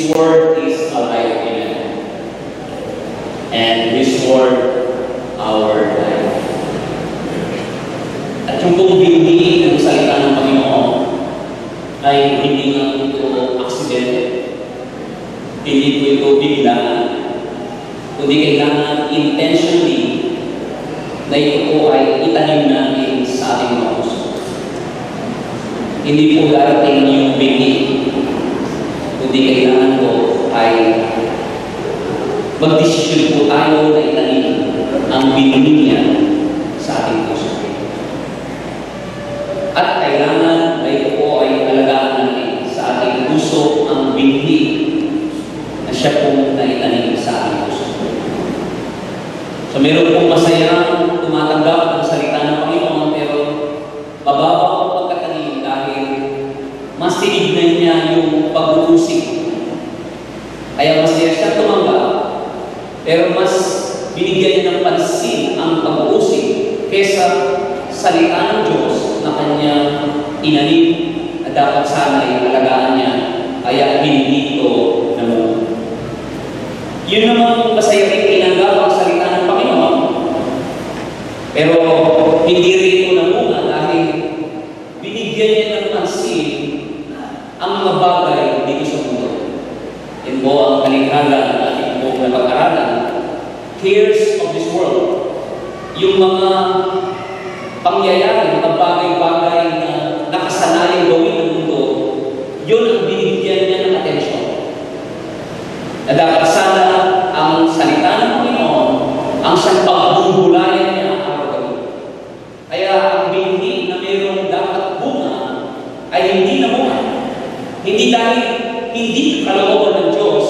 His Word is alive in us. And His Word, our life. At yung pong binhi ng salita ng Panginoon ay hindi nga ito aksidente. Hindi po ito biglaan. Kundi kailangan intentionally na ito po ay itanim natin sa ating mga puso. Hindi po darating yung binhi. Kundi kailangan po ay magdesisyon po tayo na itanim ang binhi niya sa ating puso. At kailangan na ito po ay alagaan natin sa ating puso ang binhi na siya po na itanim sa ating puso. So meron pong masayang tumatanggap ng salita ng Panginoon, pero mababaw ang pagkatanim dahil mas tinignan niya yung pag-uusig. Kaya masaya siya tumanggap, pero mas binigyan niya ng pansin ang pag-uusig kesa salita ng Diyos na kanyang inanim na dapat sana ay alagaan niya, kaya hindi ito namunga. Yun naman masaya rin tinanggap ang salita ng Panginoon, pero hindi rin ito namunga dahil binigyan niya ng pansin ang mga bagay dito sa mundo. Yan po ang kalighalan na ating po na pag-aralan, cares of this world. Yung mga pangyayari, mga bagay-bagay na nakasanayang gawin ng mundo, yun ang binigyan niya ng atensyon. Na dapat sana ang salita ng Panginoon ang siyang pagbumbulayan niya araw-gabi. Kaya ang binhi na mayroong dapat bunga ay hindi na bunga. Hindi dahil hindi kalooban ng Diyos,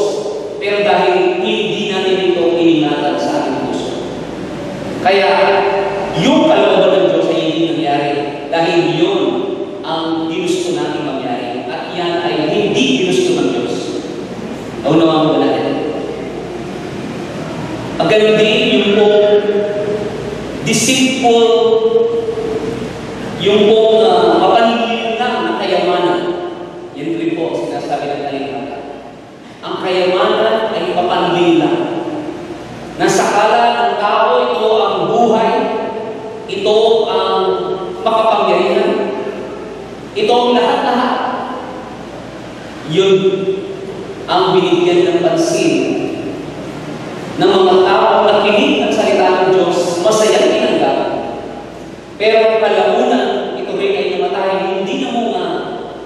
pero dahil hindi natin ito iningatan sa ating puso. Kaya yung kalooban ng Diyos ay hindi nangyari dahil yun ang ginusto natin mangyari. At yan ay hindi ginusto ng Diyos. Naunawaan mo ba natin? Ang ganun din yung pong deceitful, yung pong mapaningin lang na kayamanan. Yan rin po sinasabi ng kalighalan. Ang kayamanan ay mapaningin lang. Nasakala ng tao ito ang buhay, ito ang makapangyarihan, ito ang lahat-lahat. Yun ang binigyan ng pansin ng mga tao na kinig ng salita ng Diyos, masayang tinanggap. Pero kalaunan, ito rin ay namatay, hindi namunga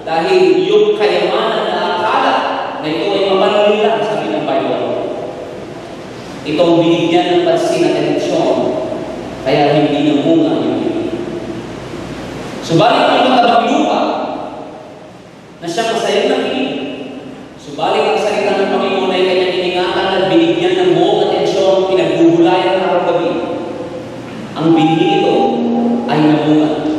dahil yung kayamanan na akala na ito ay mapaningin lang, sabi ng Bible. Ito ang binigyan ng pansin at atensyon, kaya hindi namunga yung binigyan. Subalit ang matabang lupa na siya masayang nakinig, subalit ang salita ng Panginoon ay kanyang iningatan at binigyan ng buong atensyon, pinagbubulayan ng araw-gabi. Ang binhi ito ay namunga.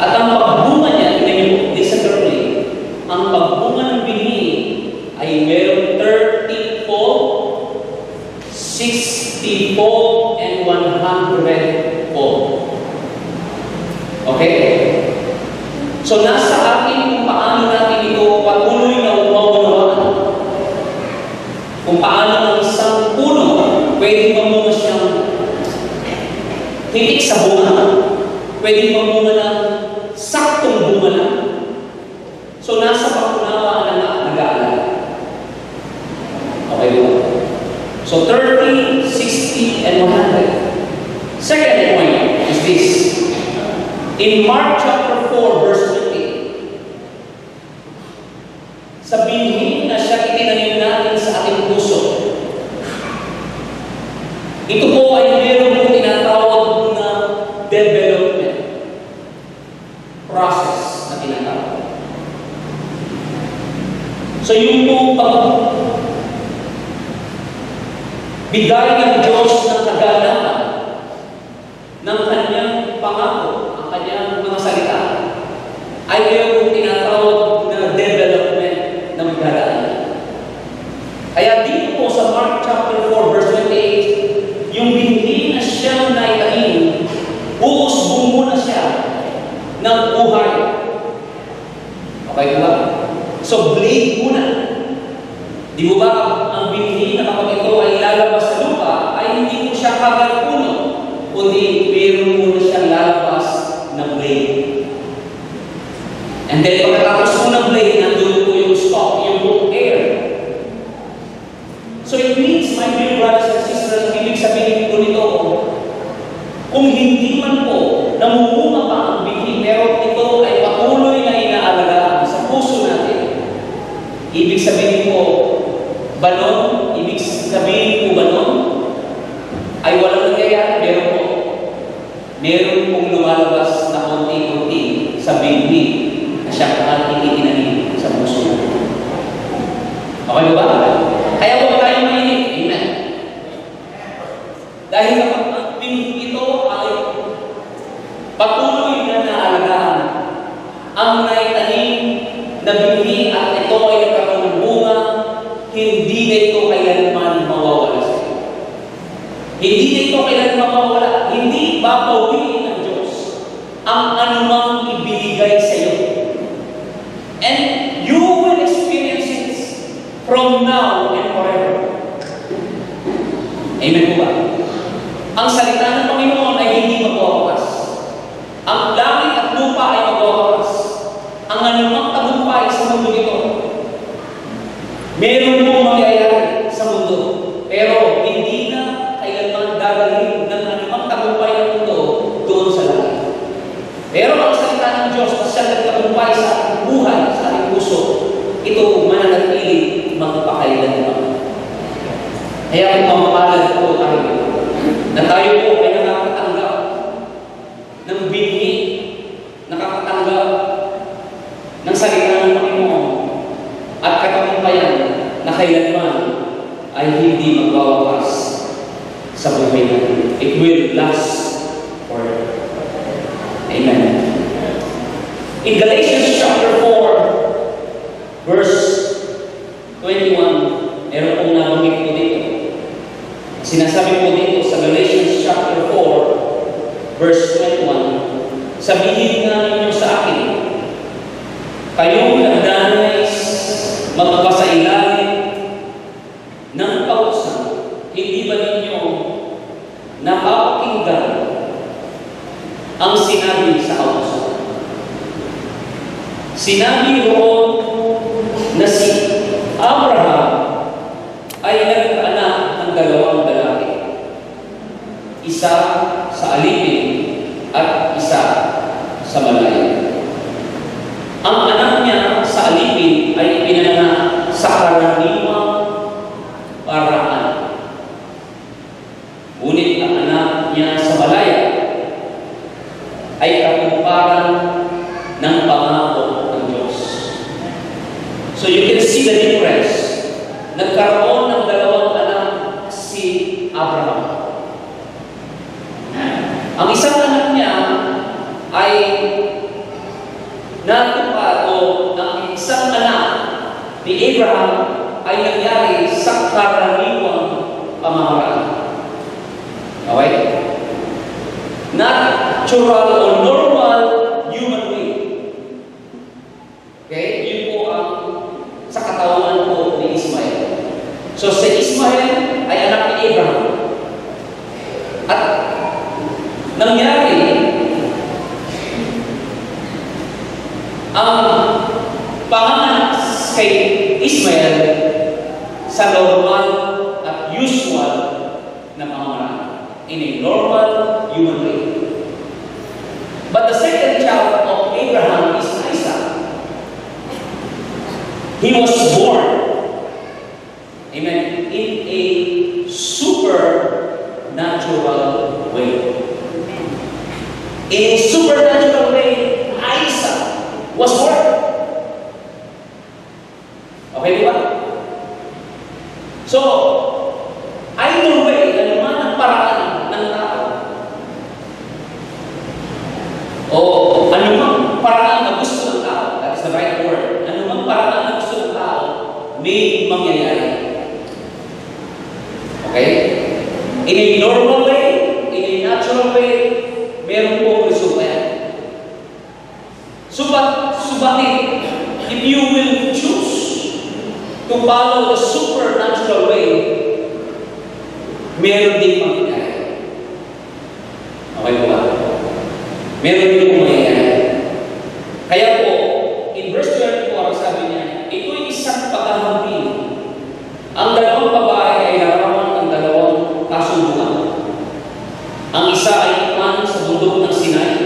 At ang pagbunga niya, tingnan niyo po, listen carefully, ang pagbunga ng binhi ay merong 30-fold, 60-fold, and 100-fold. Okay? So nasa atin kung paano natin ito patuloy na umaunawaan. Kung paano ang isang puno pwede mamunga siyang hitik sa bunga. Pwede mamunga ng saktong bunga lang. So nasa pakunawaan na nag-aalala. Okay ba? So 30, 60, and 100. Second point is this. In Mark chapter 4, verse 28, sa binhi na siya itinanim natin sa ating puso, ito po ay meron po tinatawag na development process na tinatawag. So yung po bigay ng Diyos ng kaganapan ng kanyang pangako, ang kanyang mga salita, ay mayroong tinatawag na development ng biglaan. Kaya dito po sa Mark chapter 4, verse 28, yung binhi na siyang naitanim, uusbong muna siya ng buhay. Okay ba? So, blade Di mo ba ang binhi na kapag ito ay lalabas sa lupa, ay hindi mo siya kagad puno, kundi meron mo na siyang lalabas na blade. And then pagkatapos mo ng blade, nandun po yung stalk, yung buong air. So it means, my dear brothers and sisters, ibig sabihin po nito, kung hindi man po namumunga pa ang binhi, pero ito ay patuloy na inaalagaan sa puso natin, ibig sabihin po, banon, ibig sabihin po banon, ay walang nangyayari, meron po. Meron pong lumalabas na konti-konti sa binhi na siya ating itinanim sa puso natin. Okay ba? Kaya huwag tayong mainit. Amen. Dahil kapag ang binhi ito ay patuloy na naalagaan, ang naitanim na binhi at ito ay nagkaroon ng bunga, hindi na ito kailanman mawawala sa iyo. Hindi na ito kailanman mawawala. Hindi babawiin ng Diyos ang anumang ibinigay sa iyo. And you will experience it from now and forever. Amen po ba? Ang salita ng Panginoon ay hindi magwawakas. Ang langit at lupa ay magwawakas. Ang anumang tagumpay sa mundo ito, meron pong mangyayari sa mundo, pero hindi na kailanman dadalhin ng anumang tagumpay ng mundo doon sa langit. Pero ang salita ng Diyos na siya nagtagumpay sa ating buhay, sa ating puso, ito mananatili magpakailanman. Kaya kung mamamalad po tayo, na tayo po ay nakakatanggap ng binhi, nakakatanggap ng salita ng Panginoon, at katagumpayan na kailanman ay hindi magwawakas sa buhay natin. It will last forever. Amen. In Galatians chapter 4, verse 21, meron pong nabanggit po dito. Sinasabi po dito sa Galatians chapter 4, verse 21, sabihin nga ninyo sa akin, kayong nagdanais magpasailalim ng kausan, hindi ba ninyo napapakinggan ang sinabi sa kausan? Sinabi roon na si Abraham ay nagkaanak ng dalawang lalaki, isa sa alipin at isa sa malaya. Ang anak niya sa alipin ay ipinanganak sa karaniwang paraan. Ngunit ang anak niya sa malaya ay katuparan ng pangako ng Diyos. So you can see the difference. Nagkaroon ng dalawang anak si Abraham. Ang isang anak niya ay natupad o ang isang anak ni Abraham ay nangyari sa karaniwang pamamaraan. Okay? Natural o normal human way. Okay? Yun po ang sa katawan po ni Ismael. So si Ismael ay anak ni Abraham. At nangyari ang panganak kay Ismael sa normal at usual na pamamaraan. In a normal human way. But the second child of Abraham is Isaac. He was born, amen, in a supernatural way. In a supernatural way, Isaac was born. Okay, di ba? So, either way, ano man ang paraan ng tao, o anumang paraan na gusto ng tao, that's the right word, anumang paraan na gusto ng tao, may mangyayari. Okay? In a normal way, in a natural way, meron po resulta yan. Subalit, if you will choose to to follow the supernatural way, meron din mangyayari. Okay po ba? Meron din mangyayari. Kaya po, in verse 24, sabi niya, ito'y isang paghahambing. Ang dalawang babae ay larawan ng dalawang kasunduan. Ang isa ay iman sa bundok ng Sinai,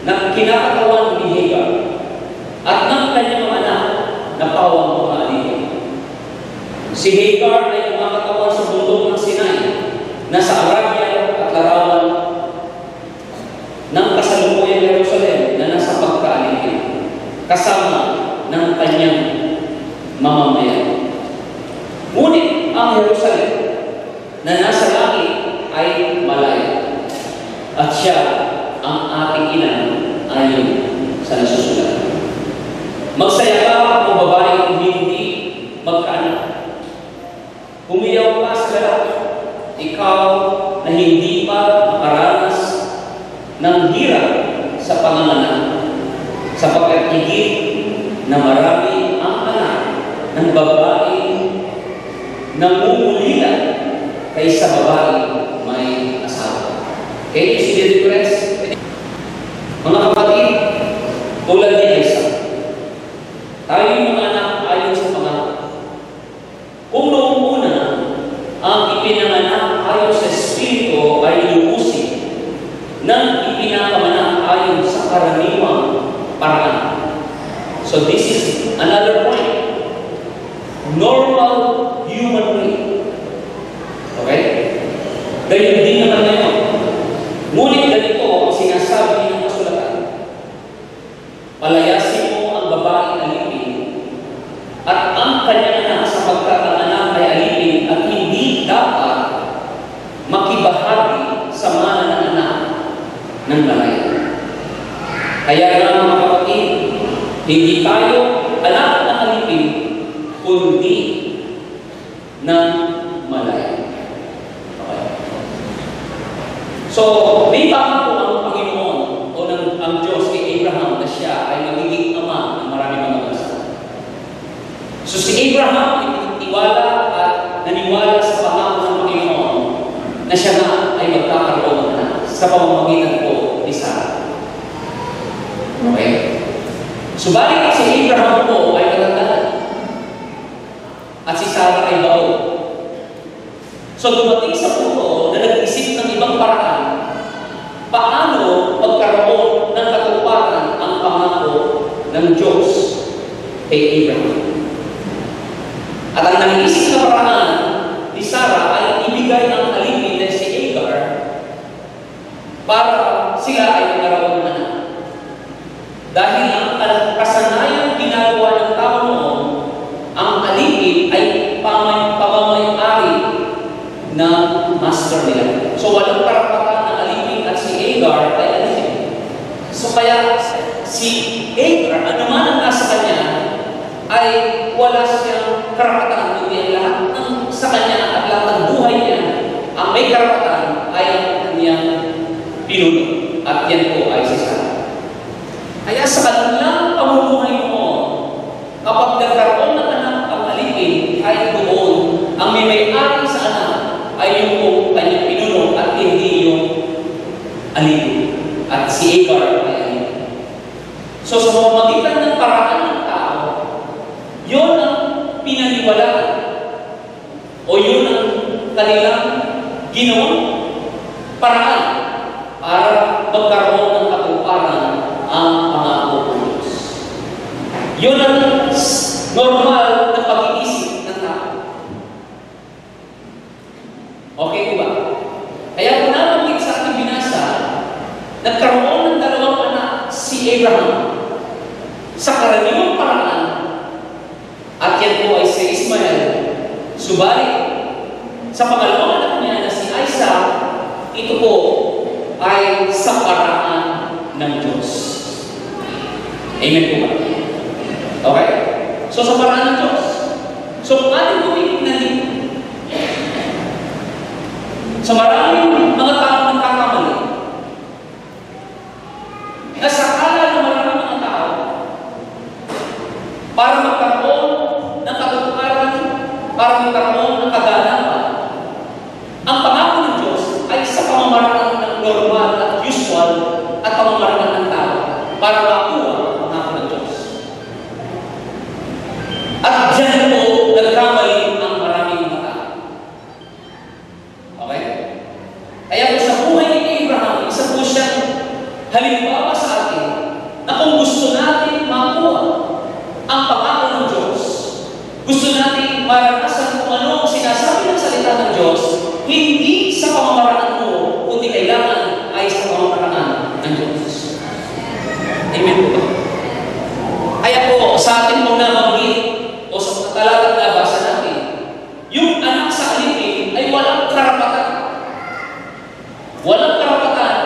na kinakatawan ni Hagar, at ng kanyang mga anak na pawang mga alipin. Si Hagar ay kumakatawan sa bundok ng Sinai, na sa Arabia at larawan ng kasalukuyang Jerusalem na nasa pagkaalipin, kasama ng kanyang mamamayan. Ngunit ang Jerusalem na nasa langit ay malaya, at siya ang ating ina ayon sa nasusulat. Magsaya ka o babae kung hindi magkaanak. Humiyaw ka sa lalaki, ikaw na hindi pa makaranas ng hirap sa panganganak, sapagkat higit na marami ang anak ng babae nangungulila kaysa babae may asawa. Okay, you see the difference? Mga kapatid, tulad ni Isa, tayo yung mga anak ayon sa pangako. Kung noong una, ang ipinanganak ayon sa Espiritu ay lubusin nang ipinakamanak ayon sa karaniwang paraan. So this is another point. Normal human way. Okay? Gayun din naman ngayon. Ngunit ganito ang sinasabi ng kasulatan. Palayasin mo ang babaeng alipin at ang kanyang anak sa pagkakaanak ay alipin at hindi dapat makibahagi sa mana ng anak ng malaya. Kaya nga mga kapatid, hindi tayo anak ng alipin kundi ng malaya. Okay. So, may pangako ang Panginoon o ang Diyos kay Abraham na siya ay magiging ama ng maraming mga bansa. So, si Abraham itiwala at naniwala sa pangako ng Panginoon na siya na ay magkakaroon ng anak sa pamamagitan po ni Sarah. Okay? Subalit si Abraham po ay katandaan at si Sarah ay baon. So dumating sa punto na nag-isip ng ibang paraan paano magkaroon ng katuparan ang pangako ng Diyos kay Abraham. At ang nag-iisip na paraan ni Sarah ay ibigay ang alipin na si Hagar para sila ay magkaroon ng anak. Dahil ang kasanayan ginagawa ng tao noon, ang alipin ay pamamayari na master nila. So walang karapatan ng alipin at si Hagar ay alipin. So kaya si Hagar, ano man ang nasa kanya, ay wala siyang karapatan kundi lahat ng sa kanya at lahat ng buhay niya, ang may karapatan ay ang kanyang pinuno. At yan po ay si Sarah. Kaya sa kanilang pamumuhay mo, kapag nagkaroon ng anak ang alipin, ay doon, ang may-ari sa anak ay yung kanyang pinuno at hindi yung alipin. At si Hagar ay alipin. So sa pamamagitan ng paraan ng tao, yun ang pinaniwalaan o yun ang kanilang ginawang paraan para magkaroon ng katuparan ang pangako ng Diyos. Yun ang normal na pag-iisip ng tao. Okay po ba? Kaya kung nabanggit sa ating binasa, nagkaroon ng dalawang anak si Abraham sa karaniwang paraan at yan po ay si Ismael. Subalit, sa pangalawang anak niya na si Isaac, ito po ay sa paraan ng Diyos. Amen po ba? Okay? So, sa paraan ng Diyos. So, kung ating po itignan sa maraming mga tao nagkakamali, nasa akala ng maraming mga tao, para magkaroon ng katuparan para magkaroon ng kaganapan. Ang pangako ng Diyos ay sa pamamaraan ng normal at usual at pamamaraan ng tao para makuha ang pangako ng Diyos. At dyan po nagkamali ang maraming mga tao. Okay? Kaya po sa buhay ni Abraham, isa po siyang halimbawa sa atin na kung gusto natin makuha ang pangako ng Diyos, gusto natin maranasan kung ano ang sinasabi ng salita ng Diyos, hindi sa pamamaraan mo, kundi kailangan ay sa pamamaraan ng Diyos. Amen po ba? Kaya po, sa atin mong nabanggit, o sa talagang nabasa natin, yung anak sa alipin ay walang karapatan. Walang karapatan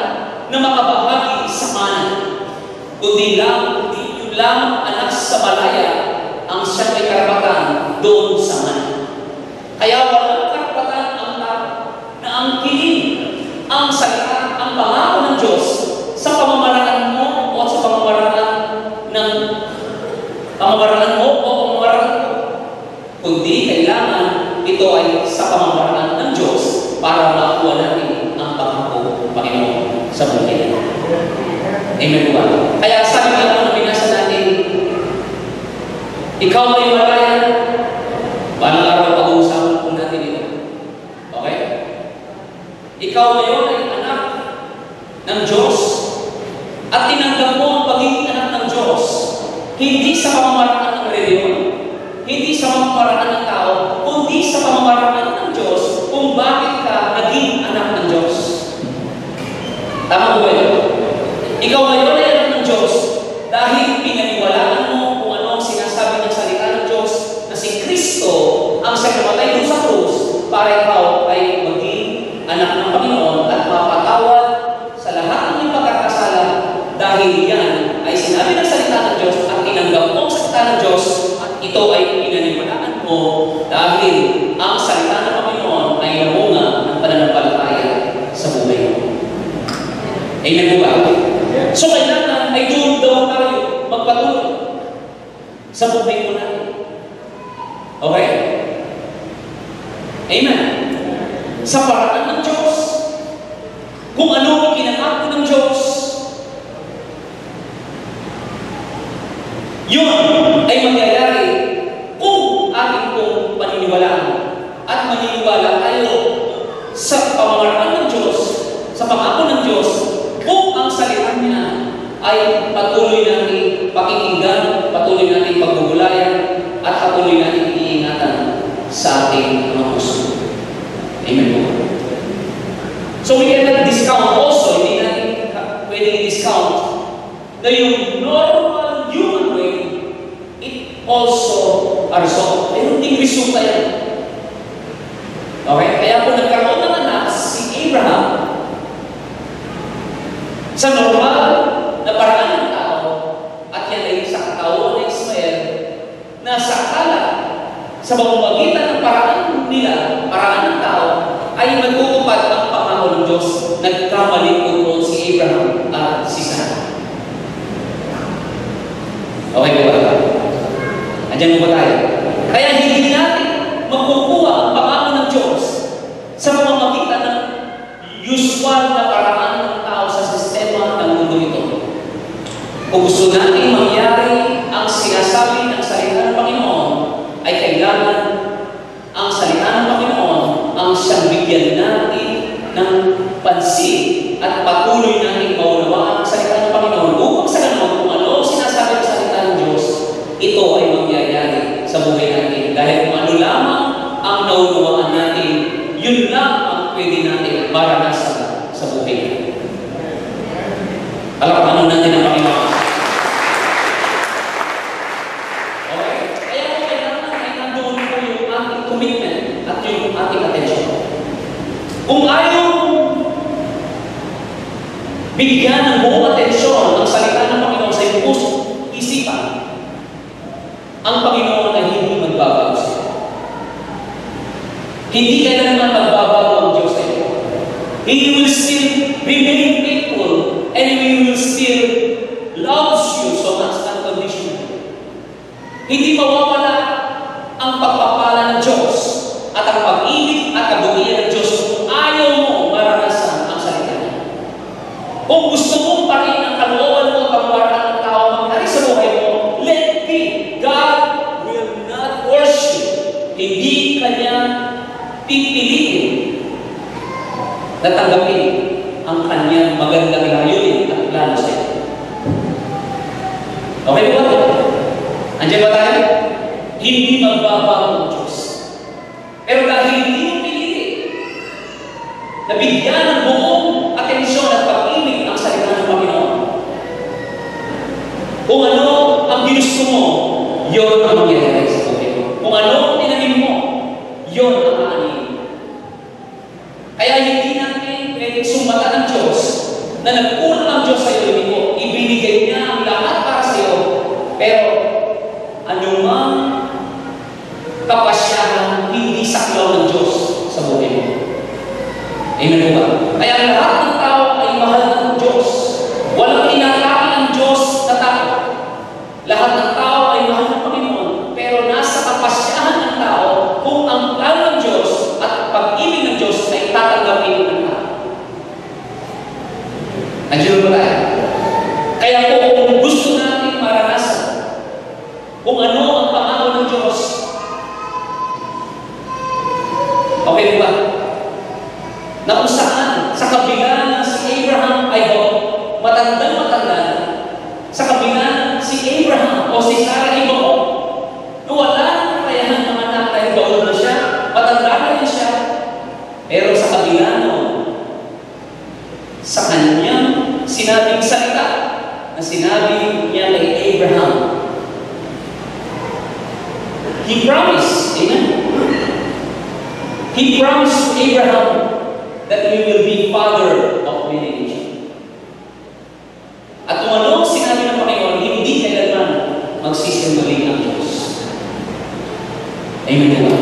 na makabahagi sa mana. Kundi yun lang anak sa malaya ang siya may karapatan doon sa mana. Kaya walang karapatan ang tao na ang kiling, ang salita, ang pangako ng Diyos sa pamamaraan mo o sa pamamaraan mo o pamamaraan mo. Kundi kailangan ito ay sa pamamaraan ng Diyos para makuha natin ang pangako, Panginoon, sa buhay. Amen po ba? Kaya sabi nga po na binasa natin, ikaw ay malaya, paano araw pag-uusapan po natin ito? Okay? Ikaw ngayon ay anak ng Diyos at tinanggap mo ang pagiging anak ng Diyos, hindi sa pamamaraan ng reliyon, hindi sa pamamaraan ng tao, kundi sa pamamaraan ng Diyos kung bakit ka naging anak ng Diyos. Tama po ba ito? Ikaw ngayon ay anak ng Diyos dahil pinaniwalaan mo kung ano ang sinasabi ng salita ng Diyos na si Kristo ang siyang namatay doon sa krus para ikaw ay maging anak ng Panginoon at mapatawad sa lahat ng iyong pagkakasala dahil yan ay sinabi ng salita ng Diyos at tinanggap mo ang salita ng Diyos at ito ay pinaniwalaan mo dahil ang salita ng Panginoon ay namunga ng pananampalataya sa buhay mo. Amen po ba? So kailangan ay doon daw tayo magpatuloy sa buhay mo natin. Okay? Amen. Sa paraan ng Diyos. Kung ano ang kinakako ng Diyos, yun ay mangyayari kung ating kong paniniwalaan at maniniwala tayo sa pamamaraan ng Diyos, sa pangako ng Diyos, kung ang salita niya ay patuloy natin pakikinggan, patuloy natin pagbubulayan, at patuloy natin iingatan sa ating mga puso. Amen po. So we cannot discount also, hindi natin pwedeng i-discount na yung normal human way, it also a result. Mayroon ding resulta yan. Okay? Kaya po nagkaroon ng anak si Abraham sa normal na paraan ng tao at yan ay sa katawan ng Ismael na sakala sa pamamagitan ng paraan nila, paraan ng tao, ay magkukupad ang pangako ng Diyos. Nagkamali po si Abraham at si Sarah. Okay po ba? Andiyan po ba tayo? Kaya hindi natin makukuha ang pangako ng Diyos sa pamamagitan ng usual na paraan ng tao sa sistema ng mundo ito. Kung gusto natin mangyari ang sinasabi ng salita ng Panginoon, ay kailangan ang salita ng Panginoon ang siyang bigyan natin ng pansin at patuloy natin maunawaan ang salita ng Panginoon upang sa ganun, kung ano ang sinasabi ng salita ng Diyos, ito ay mangyayari sa buhay natin. Dahil kung ano lamang ang naunawaan natin, yun lang ang pwede natin maranasan sa buhay natin. Palakpakan natin ang Panginoon. Okay? Kaya kung kailangan ay nandoon po yung ating commitment at yung ating attention. Kung ayaw bigyan ng buong atensyon ang salita ng Panginoon sa iyong puso, isipan, ang Panginoon ay hindi magbabago sa iyo. Hindi kailanman magbabago ang Diyos sa iyo. He will still remain faithful and He will still loves you so much unconditionally. Hindi mawawala ang pagpapala ng Diyos hindi kanya pipiliin na tanggapin ang kanyang magandang layunin at plano sa iyo. Okay ba? Andiyan ba tayo? Hindi magbabago ang Diyos. Pero dahil hindi mo pinili, nabigyan ng buong atensyon at pag-ibig ang salita ng Panginoon. Kung ano ang ginusto mo, yun ang mangyayari sa buhay mo. Kung ano ang tinanim mo, yun ang aanin. Kaya hindi natin pwedeng sumbatan ng Diyos na nagkulang ang Diyos sa iyo, mo. Ibinigay niya ang lahat para sa iyo. Pero anumang kapasyahan hindi saklaw ng Diyos sa buhay mo. Amen po ba? Kaya lahat ng tao ay mahal ng Diyos. Walang inatake ng Diyos na tao. Lahat ng tao ay mahal ng Panginoon. Pero nasa kapasyahan ng tao kung ang plano ng Diyos at pag-ibig ng Diyos ay tatanggapin ng tao. Nandiyan ba tayo? Kaya kung gusto natin maranasan kung ano ang pangako ng Diyos, okay ba? Na kung saan, sa kabila na si Abraham ay matandang-matanda, sa kabila si Abraham o si Sarah ay na wala ng kakayahan ng anak dahil baon na siya, matanda na rin siya. Pero sa kabila sa kanyang sinabing salita na sinabi niya kay Abraham, He promised, amen? He promised to Abraham that he will be father of many nations. At kung ano ang sinabi ng Panginoon, hindi kailanman magsisinungaling ang Diyos. Amen ba?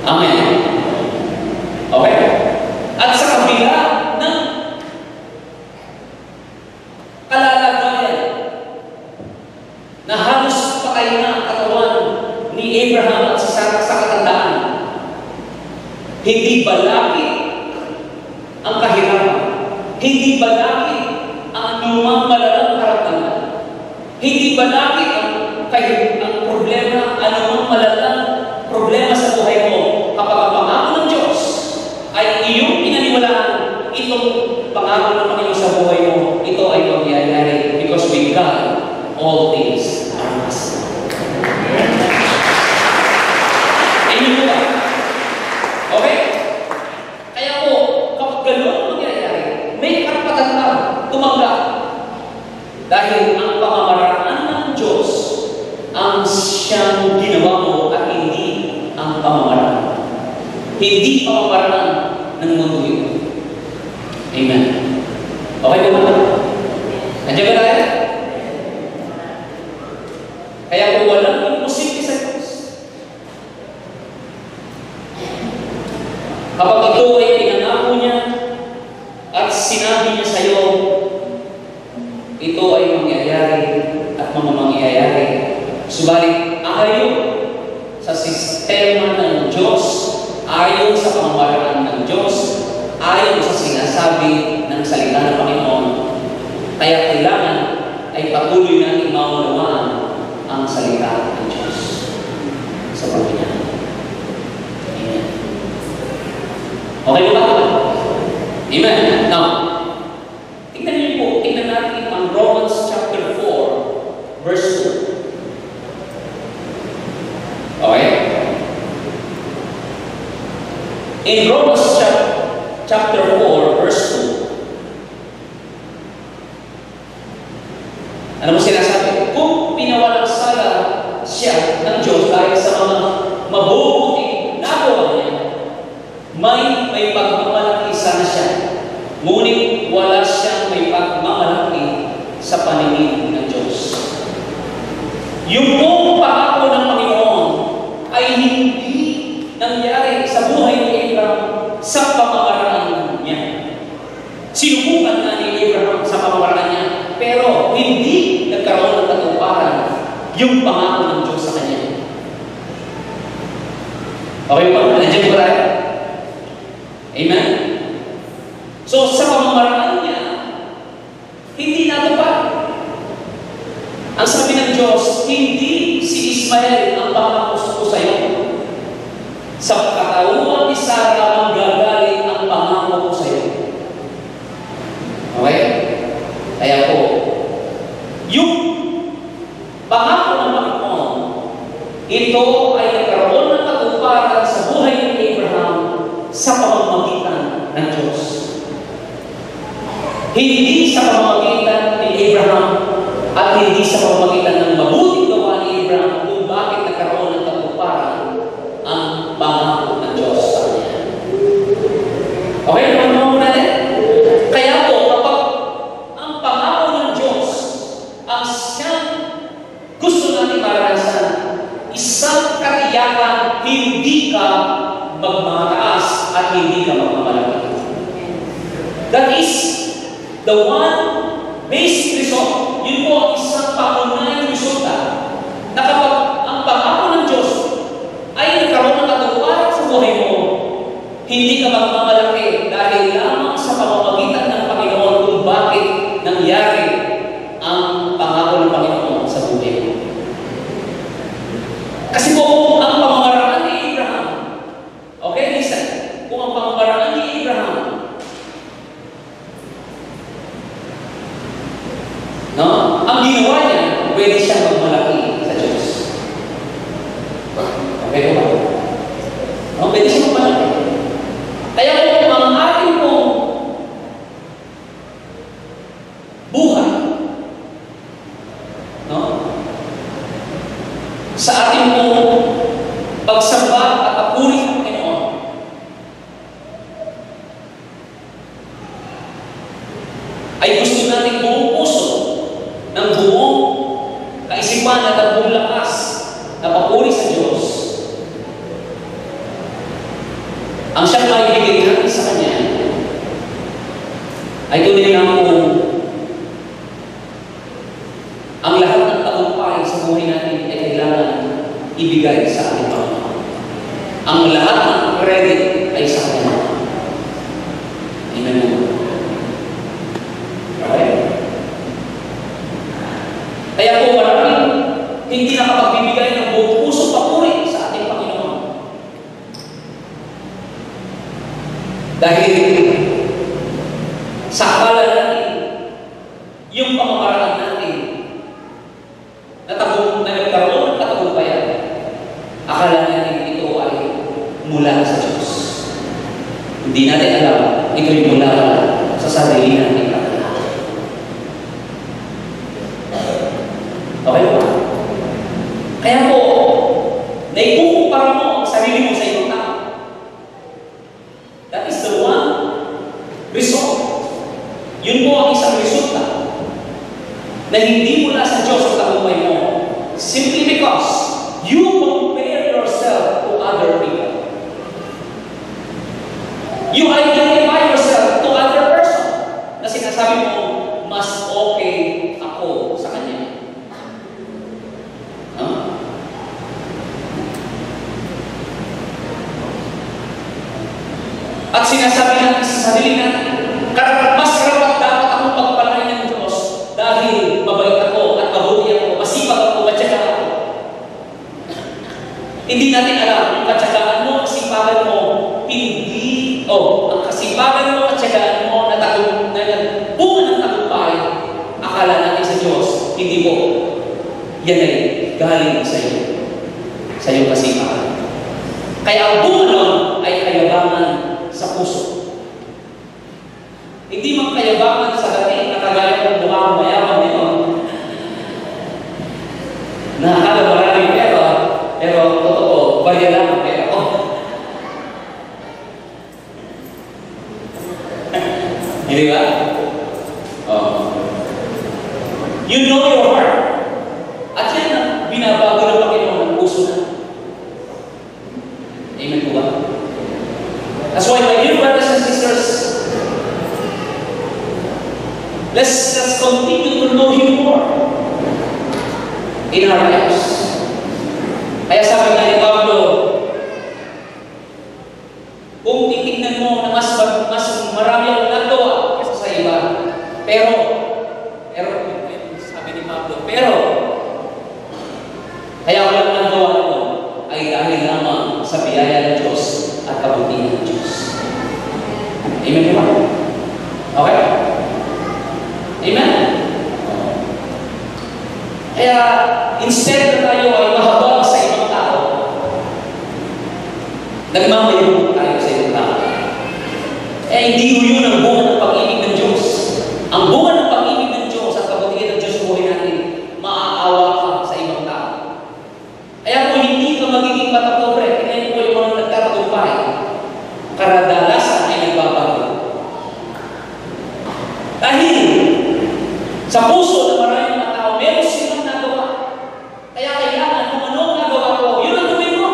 Amen. Okay? At sa kabila ng kalalagayan na halos patay na ang katawan ni Abraham at si Sarah sa katandaan, hindi balaki ang kahirapan, hindi balaki ang anumang malalang karamdaman, hindi balaki ang problema, anumang malalang problema sa buhay mo. Kapag ang pangako ng Diyos ay iyong pinaniwalaan, itong pangako ng Panginoon sa buhay mo, ito ay mangyayari because with God, all things are possible. Amen po ba? Okay? Kaya po, kapag gano'n mangyayari, may karapatan ka tumanggap. Dahil ang pamamaraan ng Diyos ang siyang ginawa mo at hindi ang pamamaraan. Hindi pamamaraan ng mundo ito. Amen. Okay ba naman? Nandiyan ba tayo? Kaya kung walang imposible sa Diyos, kapag ito ay pinangako niya at sinabi niya sa iyo, ito ay mangyayari at mga mangyayari. Subalit, ayon sa sistema ng Diyos, ayon sa pamamaraan ng Diyos, ayon sa sinasabi ng salita ng Panginoon, kaya kailangan ay patuloy natin maunawaan ang salita ng Diyos sa Panginoon. Amen. Okay ba? Amen. Now, tingnan niyo po, tingnan natin ang Romans chapter 4, verse 2. Okay? In Romans chapter 4, verse 2, ano mo sinasabi? Kung pinawalang sala siya ng Diyos dahil sa mga mabubuting nagawa niya, may pagmamalaki sana siya. Ngunit wala siyang may pagmamalaki sa paningin ng Diyos. Yung buong pangako ng Panginoon ay hindi nangyari sa buhay ni Abraham sa pamamaraan niya. Sinubukan na ni Abraham sa pamamaraan niya, pero hindi nagkaroon ng katuparan yung pangako ng Diyos sa kanya. Okay ba? Nandiyan ba tayo? Amen? So, sa pamamaraan niya, hindi natupad. Ang sabi ng Diyos, hindi si Ismael ang pangako Sa katawan ni Sarah manggagaling ang pangako ko sa iyo. Okay? Kaya po, yung pangako ng Panginoon, ito ay nagkaroon ng katuparan sa buhay ni Abraham sa pamamagitan ng Diyos. Hindi sa pamamagitan ni Abraham at hindi sa pamamagitan ng mabuting gawa ni Abraham kung bakit nagkaroon ng katuparan ang pangako ng Diyos sa kanya. Okay, naman mo natin? Kaya po, kapag ang pangako ng Diyos ang siyang gusto natin maranasan, isang katiyakan, hindi ka magmataas at hindi ka magmamalaki. That is the one basic result. Yun po ang isang pangunahing resulta na kapag ang pangako ng Diyos ay nagkaroon ng katuparan sa buhay mo, hindi ka magmamalaki dahil lamang sa pamamagitan ng Panginoon kung bakit nangyari ang pangako ng Panginoon sa buhay mo. Kasi kung ang pamamaraan ni Abraham, okay, listen, kung ang pamamaraan ni Abraham, no, ang ginawa niya, pwede siyang magmalaki sa Diyos. Okay po ba? No, pwede siyang magmalaki. Kaya kung ang ating pong buhay, no, sa ating pong pagsamba at papuri ng Panginoon, ay gusto natin buong puso, ng buong kaisipan at ang buong lakas na papuri sa Diyos. Ang siyang maibigay natin sa Kanya ay tunay na kung ang lahat ng tagumpay sa buhay natin ay kailangan ibigay sa ating Panginoon. Ang lahat ng credit ay sa Kanya. Amen. Okay? Kaya po maraming hindi nakapagbibigay ng buong puso papuri sa ating Panginoon. Dahil sa akala natin, yung pamamaraan natin na nagkaroon ng katagumpayan, akala natin ito ay mula sa Diyos. Hindi natin alam, ito ay mula sa sarili natin. Okay po? Kaya po, naikukumpara mo ang sarili mo sa ibang tao. That is the one result. Yun po ang isang resulta na hindi mula sa Diyos ang tagumpay mo. Simply because you compare yourself to other people. You identify yourself to other person na sinasabi mo, mas okay ako sa kanya. At sinasabi natin sa sarili natin, mas karapat dapat akong pagpalain ng Diyos dahil mabait ako at mabuti ako, masipag ako, matyaga ako. Hindi natin alam, ang katyagaan mo, kasipagan mo, ang kasipagan mo, katyagaan mo, bunga ng tagumpay, akala natin sa Diyos, hindi po. Yan ay galing sa iyo. Sa iyong kasipagan. Kaya ang bunga nun ay kayabangan sa puso. Hindi magkayabangan sa dating na kagaya kong mukhang mayaman nito. Nakakala maraming pero totoo, bayan lang ang pera ko. Hindi ba? You know your heart. At yan ang binabago ng Panginoon ng puso na. Amen po ba? That's why, my dear brothers and sisters, let's continue to know Him more in our lives. Kaya sabi nga ni Pablo, kung titignan mo na mas marami ang nagawa kaysa sa iba, pero sabi ni Pablo, kaya walang nagawa mo ay dahil lamang sa biyaya ng Diyos Amen po ba? Okay? Amen? Kaya, instead na tayo ay mahabag sa ibang tao, nagmamayabang tayo sa ibang tao. Hindi ko yun ang bunga ng pag-ibig ng Diyos. Ang bunga ng pag-ibig ng Diyos at kabutihan ng Diyos sa buhay natin, maaawa ka sa ibang tao. Kaya kung hindi ka magiging matapobre, tingnan po yung mga nagtatagumpay, karadalasan ay nagbabago. Dahil sa puso ng maraming mga tao, meron silang nagawa. Kaya kailangan kung ano ang nagawa ko, yun ang gawin mo.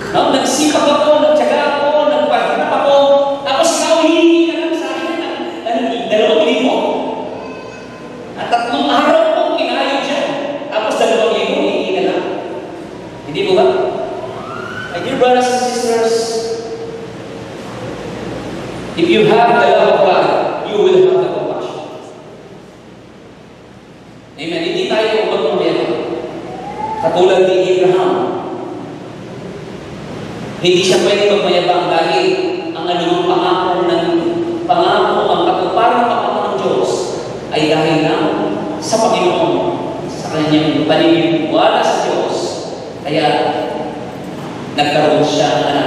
No, nagsipag ako, nagtyaga ako, nagpaghanap ako, tapos ikaw hihingi ka lang sa akin ng 2,000. At 3 araw kong kinayod siya. Tapos 2,000 hihingi ka lang. Hindi mo ba? My dear brothers and sisters, if you have the love of God, you will have the compassion. Amen. Hindi tayo magmamayabang. Katulad ni Abraham, hindi siya pwede magmayabang dahil ang anumang pangako ang katuparan ng pangako ng Diyos ay dahil na sa Panginoon, sa kanyang paniniwala sa Diyos. Kaya nagkaroon siya na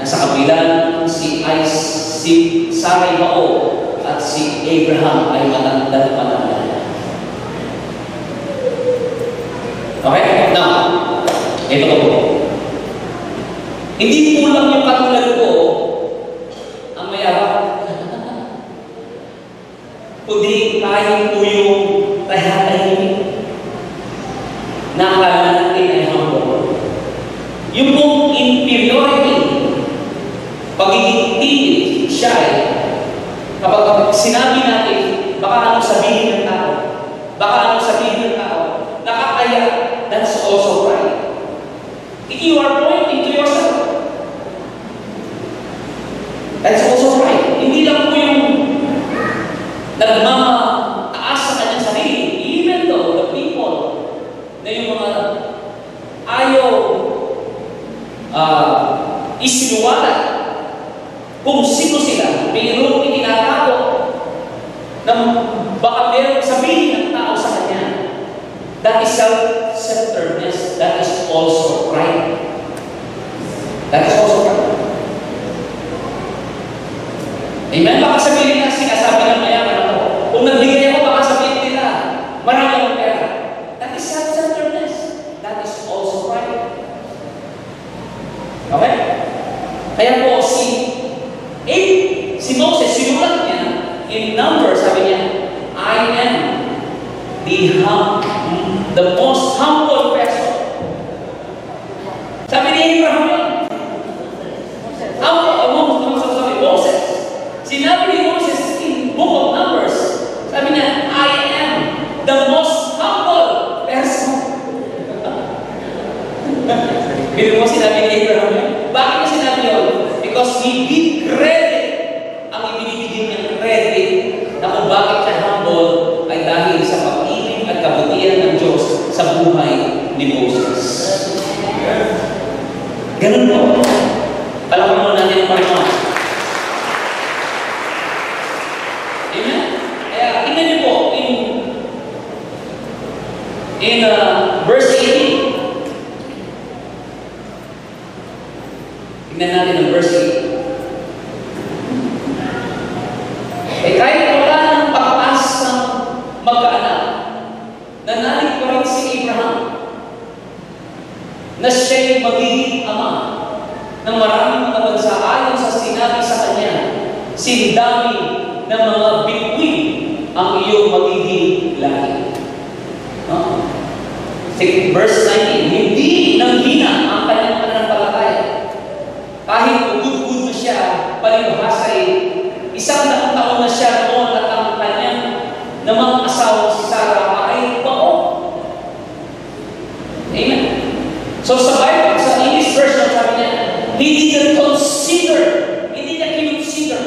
sa kabilang si Sarai Bao at si Abraham ay matanda. Okay? Now, ito ko po. Hindi po lang yung katulad ko ang mayabang. Kundi tayo po yung tahimik na akala natin ay humble. Yung pong inferiority, pagiging timid, shy, kapag sinabi natin, baka anong sabihin ng tao, nakakaya, that's also pride. You are pointing to yourself. That's also pride. Hindi lang po yung nagmamataas sa kanyang sarili, even though the people na yung mga ayaw isinuwala kung sino sila, mayroong itinatago na baka meron sabihin ng tao sa kanya. That is self-centeredness. That is also pride. That is also pride. Amen? Baka sabihin na sinasabi ng mayaman ako. Kung nagbigay ako, baka sabihin nila, marami akong pera. That is self-centeredness. That is also pride. Okay? Kaya po, si Moses, sinulat niya, in Numbers, sabi niya, I am the most humble person. Sabi ni Abraham, Moses. Sinabi ni Moses in Book of Numbers, sabi niya, I am the most humble person. Pero mo sinabi ni Abraham, bakit niya sinabi yun? Because he did credit, ang ibinibigyan niyang credit na kung bakit siya humble ay dahil sa pag-ibig at kabutihan ng Diyos sa buhay ni Moses. Ganun po. Palakpan mo natin ang Panginoon. Amen? Kaya, tingnan niyo po, in verse 18. Tingnan natin ang verse 18. Kahit wala ng pagtaas ng magkaanak, nanalig pa rin si Abraham na siya'y magiging ama ng maraming mga bansa ayon sa sinabi sa kanya, sindami ng mga bituin ang iyong magiging lahi. No? Verse 19, hindi nanghina ang kanyang pananampalataya. Kahit ugud-ugud na siya, palibhasa ay 100 taon na siya noon at ang kanyang namang asawa si Sarah ay bao. Amen. So sa Bible, sa English version, sabi niya, he didn't consider, hindi niya kinonsider.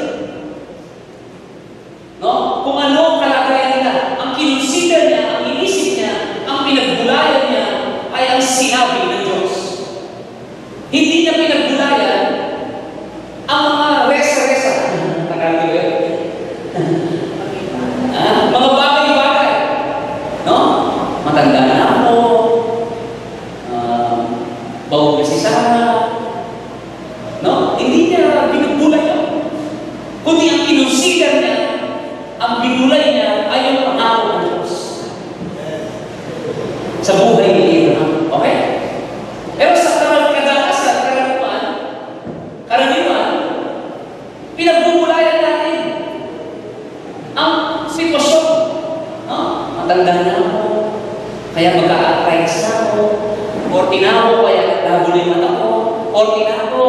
No? Kung ano kalagayan nila, ang kinonsider niya, ang inisip niya, ang pinagbulayan niya, ay ang sinabi ng Diyos. Hindi niya pinagbulayan 40 na ako, kaya labo na yung mata ko. 40 na ako,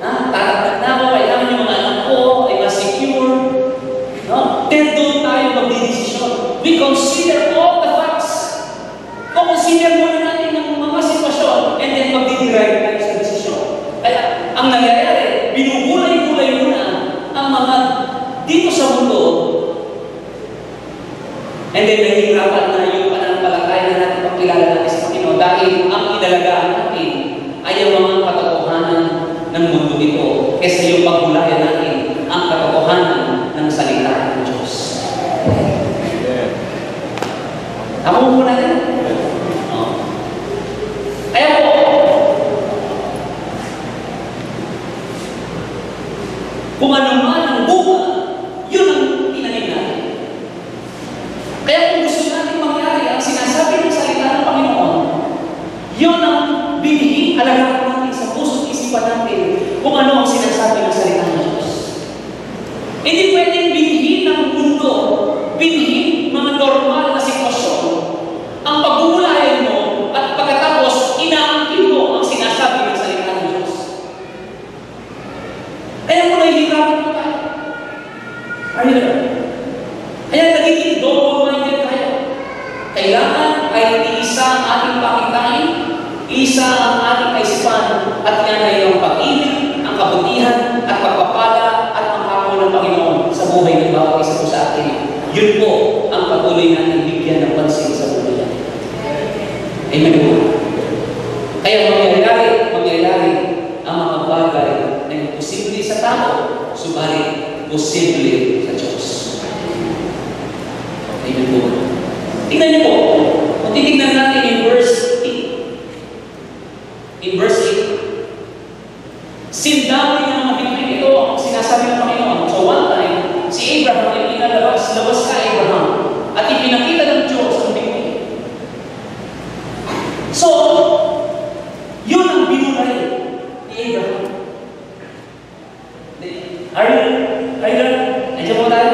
tatakot na ako, kailangan yung mga anak ko ay ma-secure. No? Then doon tayo magdidesisyon. We consider all the facts. Consider muna natin ang mga sitwasyon and then magdiderive tayo sa desisyon. Kaya ang nangyayari, binubulay-bulay muna ang mga dito sa mundo and then nahihirapan na yung pananampalataya na natin pagkilala natin sa Panginoon dahil ang inalagaan natin ay ang mga katotohanan ng mundo ito kaysa yung pagbulayan natin ang katotohanan ng salita ng Diyos. Ako muna natin. Kaya po, kung ano man ang bunga, yun ang tinanim natin. Kaya kung gusto natin mangyari ang sinasabi ng salita ng Panginoon, yun ang binihing alagaan natin sa puso't isipan natin kung ano ang sinasabi ng salita ng Diyos. Hindi pwedeng binihing ng mundo, binihing mga normal na sitwasyon, ang pagbubulayan mo at pagkatapos inaangkin mo ang sinasabi ng salita ng Diyos. Kaya mo nahihirapan mo tayo. Kaya nagiging double-minded tayo. Kailangan ay isa ang ating pakitain, isa ang ating kaisipan, at yan ay ang pag-ibig, ang kabutihan, at pagpapala, at ang hakon ng Panginoon sa buhay ng bawat isa po sa atin. Yun po ang patuloy natin bigyan ng pansin sa buhay natin. Amen po. Kaya mangyayari ang mga bagay na imposible sa tao, subalit posible sa Diyos. Amen po. Tingnan niyo po. Kung titignan natin in verse 8. In verse 8. Sindami ng mga bituin. Ito ang sinasabi ng Panginoon. So one time, si Abraham ay pinalabas ka Abraham. At ipinakita ng Diyos ang bituin. So, yun ang binulay ni Abraham. Are you there? Nandiyan po tayo?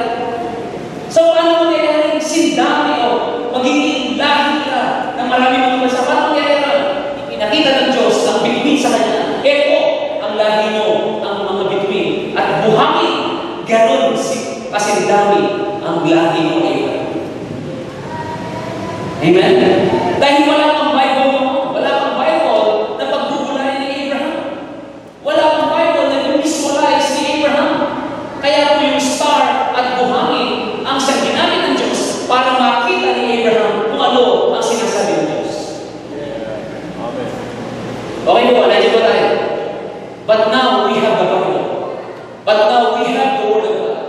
So, ano mangyayari? Sindami o magiging lahi ka ng maraming mga bansa. Paano mangyayari? Ipinakita ng Diyos ang bituin sa kanya. Ito ang lahi mo, ang mga bituin. At buhangin, ganon kasindami ang lahi mo, Abraham. Amen? Dahil wala pang Bible na pagbubulayan ni Abraham. Wala pang Bible na visualize ni Abraham. Kaya po yung star at buhangin ang ginamit ng Diyos para makita ni Abraham kung ano ang sinasabi ng Diyos. Okay po, nandiyan po tayo. But now we have the Bible. But now we have the Word of God.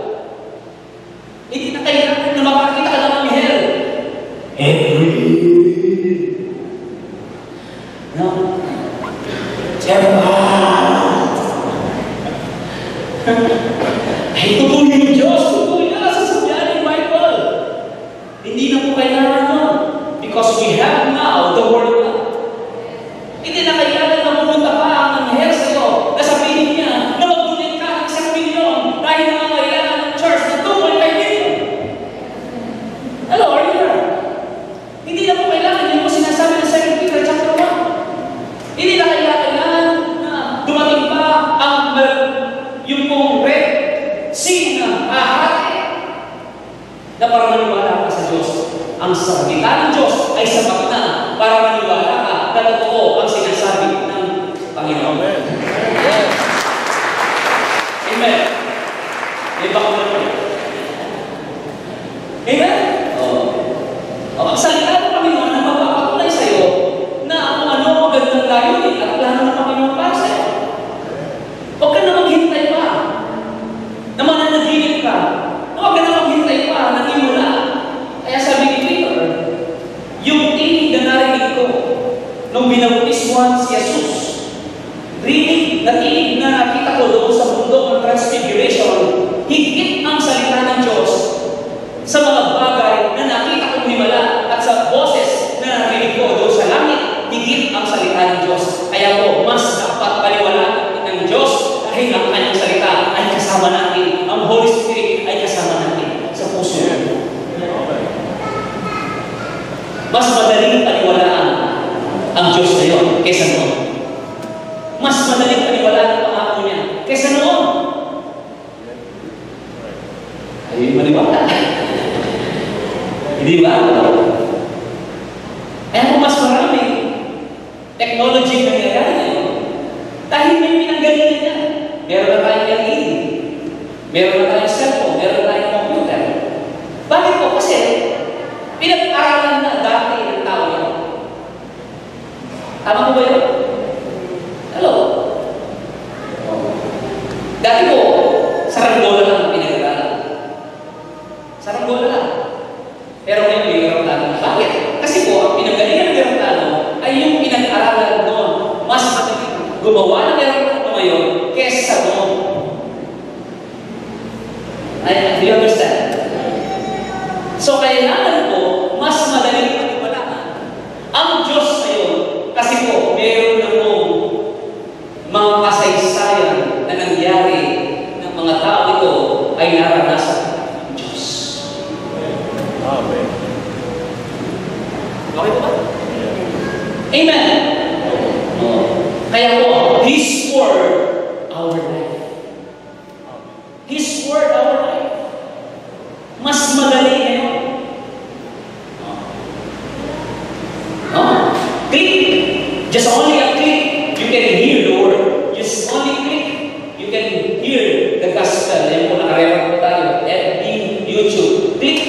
Hindi na kailangan na makakita ka ng anghel. Every no. Ay, tutuloy yung Diyos. Tutuloy na sasabihan ng Bible. Hindi na po kailangan nun. Because we have now the Word of God. Hindi na kailangan na pumunta pa ang anghel sa'yo na sabihin niya na mag-donate ka ng 1 million dahil nangangailangan ng church na 2.5 million. Hello, are you there? Hindi na po kailangan. Hindi mo sinasabi ng 2 Peter chapter 1. Hindi na kailangan na dumating pa ang yung pong red sea na ahati na para maniwala ka sa Diyos. Ang salita ng Diyos ay sapat na para maniwala ka na totoo ang sinasabi ng Panginoon. Amen. Amen. May bako na po. Amen? Ang salita ng Panginoon na mapapatunay sa iyo na kung ano ang gandang layunin at plano ng Panginoon para sa iyo. Huwag ka na maghintay pa na mananaginip ka. Huwag ka na maghintay pa na imula. Kaya sabi ni Peter, yung tinig na narinig ko nung binautismuhan si Jesus, rinig na tinig na nakita ko doon sa bundok ng Transfiguration, higit ang salita ng Diyos sa mga bagay na nakita kong himala at sa boses na narinig ko doon sa langit, higit ang salita ng Diyos. Kaya po, mas dapat paniwalaan ng Diyos dahil ang kanyang salita ay kasama natin. Ang Holy Spirit ay kasama natin sa puso. Mas madaling paniwalaan ang Diyos Diyos ngayon kaysa noon. Mas madaling paniwalaan ang pangako niya kaysa noon. Ay, maniwala. Hindi ba? Kaya kung mas marami technology na nangyayari ngayon, dahil may pinanggalingan niya. Meron na tayong LED, meron na tayong cellphone, meron na tayong computer. Bakit po? Kasi pinag-aralan na dati ng tao yun. Tama mo ba yun? Hello? Dati po, saranggola lang ang pinag-aralan. Saranggola lang. Pero ngayon may Garantano. Bakit? Kasi po, ang pinanggalingan ng Garantano ay yung pinag-aralan noon. Mas gumawa ng Garantano ngayon kesa noon. Do you understand? So, kailangan po, mas madaling paniwalaan ang Diyos ngayon. Kasi po, meron na po mga kasaysayan na nangyari ng mga tao ito ay naranasan ng Diyos. Amen. Okay po ba? Amen. Kaya po, His Word, our life. His Word, our life. Mas madali ngayon. Click. Just only a click, you can hear the Word. Just only click, you can hear the gospel. Yan po nakareport po tayo. FB, YouTube. Click.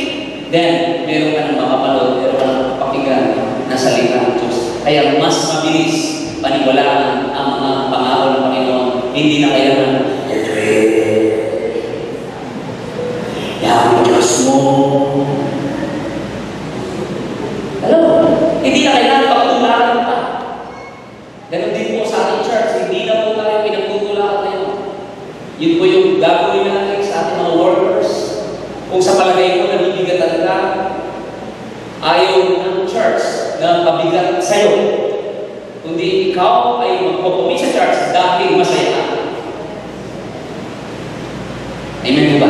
Then, meron ka ng makapanood, meron ka ng pakinggan na salita ng Diyos. Kaya mas mabilis paniwalaan ang mga pangako ng Panginoon. Hindi na kailangan ang Diyos mo. Alam mo, hindi na kailangan pagtularan pa. Ganon din po sa ating church, hindi na po tayo pinagtutularan ngayon. Yun po yung gagawin natin sa ating mga workers. Kung sa palagay mo nabibigatan ka, ayaw ng church na mabigat sa'yo. Kundi ikaw ay magpupumi sa church dahil masaya ka. Amen ba?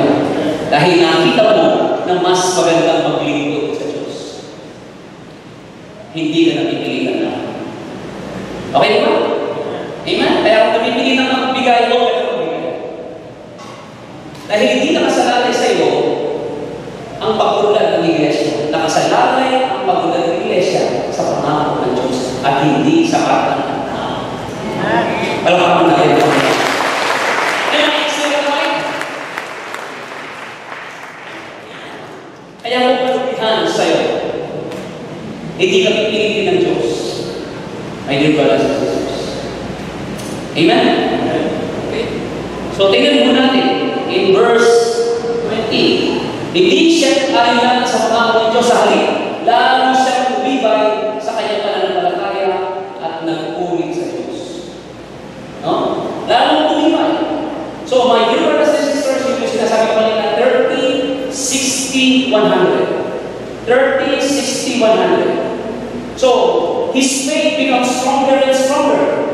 Dahil nakita mo na mas magandang maglingkod sa Diyos. Hindi ka napipilitan na. Okay ba? Amen? Kaya kung napipilitan na magbigay mo, ka na magbigay. Dahil hindi nakasalalay sa iyo ang pag-ulan ng iglesia. Nakasalalay ang pag-ulan ng iglesia sa pangako ng Diyos at hindi sa karatan ng tao. Palakpakan natin ito. Kaya kung palutihan sa'yo, hindi ka pipilitin ng Diyos. My dear brothers and sisters. Amen? Okay. So, tingnan mo natin in verse 20. Hindi siya alinlan sa pangako ng Diyos sa halip. Lalo siyang tumibay sa kanyang pananampalataya at nag-ulit sa Diyos. No? Lalo tumibay. So, my dear brothers and sisters, yung sinasabi ko kanina, 30, 60, 100. 30, 60, 100. So, his faith becomes stronger and stronger.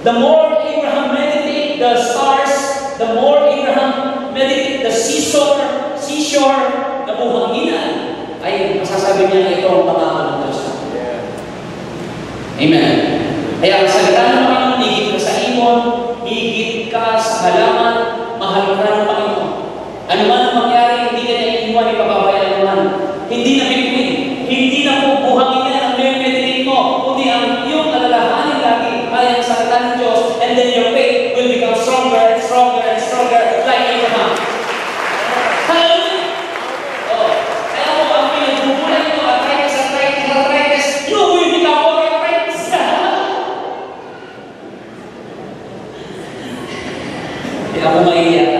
The more Abraham meditated the stars, the more Abraham meditated the seashore, na buhanginan, ay masasabi niya na ito ang pangako ng Diyos. Amen. Kaya ang salita ng Panginoon, higit ka sa imon, higit ka sa halaman, mahal ka ng Panginoon. Ano man ang mangyari, hindi ka na iiwan, ipapabayaan naman. Hindi na pipin, hindi na po buhangin yan ang meditate mo, kundi ang iyong alalahanin lagi ay ang salita ng Diyos, and then your faith will become stronger and stronger and stronger like Abraham. Hallelujah! Oh, kaya po ang pinagbubulan nyo, arthritis, you will become more arthritis. Kaya po maiiyak.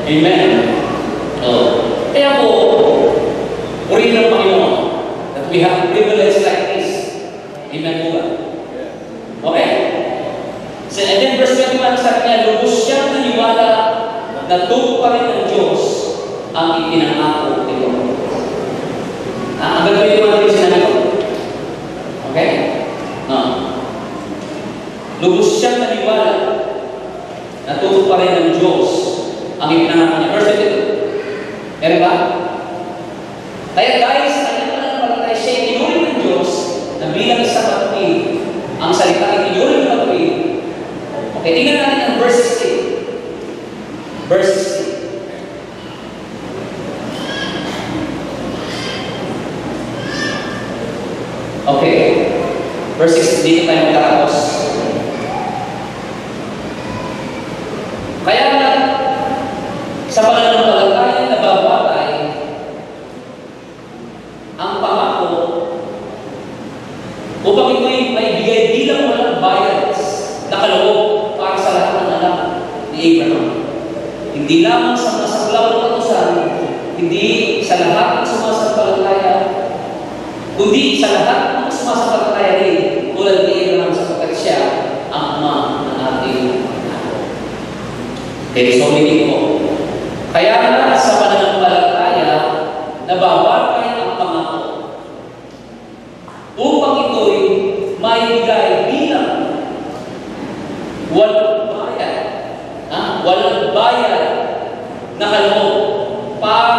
Amen. Oh. Kaya po, purihin ng Panginoon that we have privilege like this. Amen po ba? Okay? So, and then verse 21, sabi niya, lubos siyang naniwala na tutuparin ng Diyos ang ipinangako nito. Ang gagawin naman din sinabi ko. Okay? No. Lubos siyang naniwala na tutuparin ng Diyos ang ipinangako niya. Verse 22. Meron ba? Kaya dahil sa kanyang pananampalataya, siya inulit ng na bilang isang katuwid, ang salita ito yun yung katuwid. Okay, tingnan natin ang verse 16. Verse 16. Okay. Verse 16, dito tayo magtatapos. Kaya nga, sa pananampalataya na babatay, ang pangako upang ito'y may bigay bilang walang bayad na kaloob para sa lahat ng anak ni Abraham. Hindi lamang sa masaklaw ng katusan, hindi sa lahat ng sumasampalataya, kundi sa lahat ng sumasampalataya rin tulad ni Abraham sapagkat siya ang ama ng ating anak. Okay, so ulitin ko. Kaya nga sa pananampalataya, nabawatay ang pangako upang ito'y maibigay bilang walang bayad na kaloob para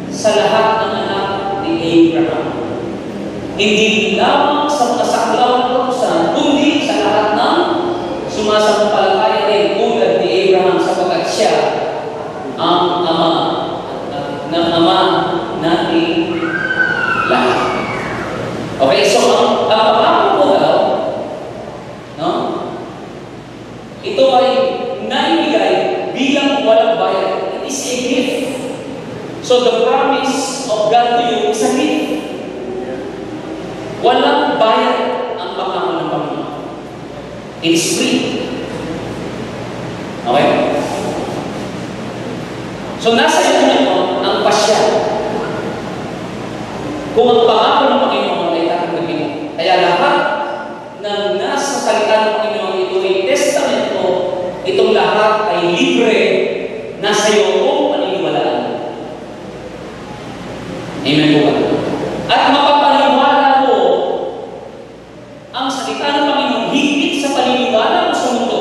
sa lahat ng anak ni Abraham. Hindi lamang sa masaklaw ng katusan, kundi sa lahat ng sumasampalataya rin tulad ni Abraham sapagkat siya ang ama ng ama nating lahat. Okay, so ang pangako po daw, no? Ito ay naibigay bilang walang bayad. It is a gift. So the promise of God to you is a gift. Walang bayad ang pangako ng Panginoon. It is free. Okay? So nasa iyo ngayon ang pasya. Kung ang pangako ng Panginoon ay tatanggapin mo. Kaya lahat ng nasa salita ng Panginoon, ito ay testamento, itong lahat ay libre na sa iyo kung paniniwalaan. Amen po ba? At mapapaniwala mo ang salita ng Panginoon higit sa paniniwala mo sa mundo.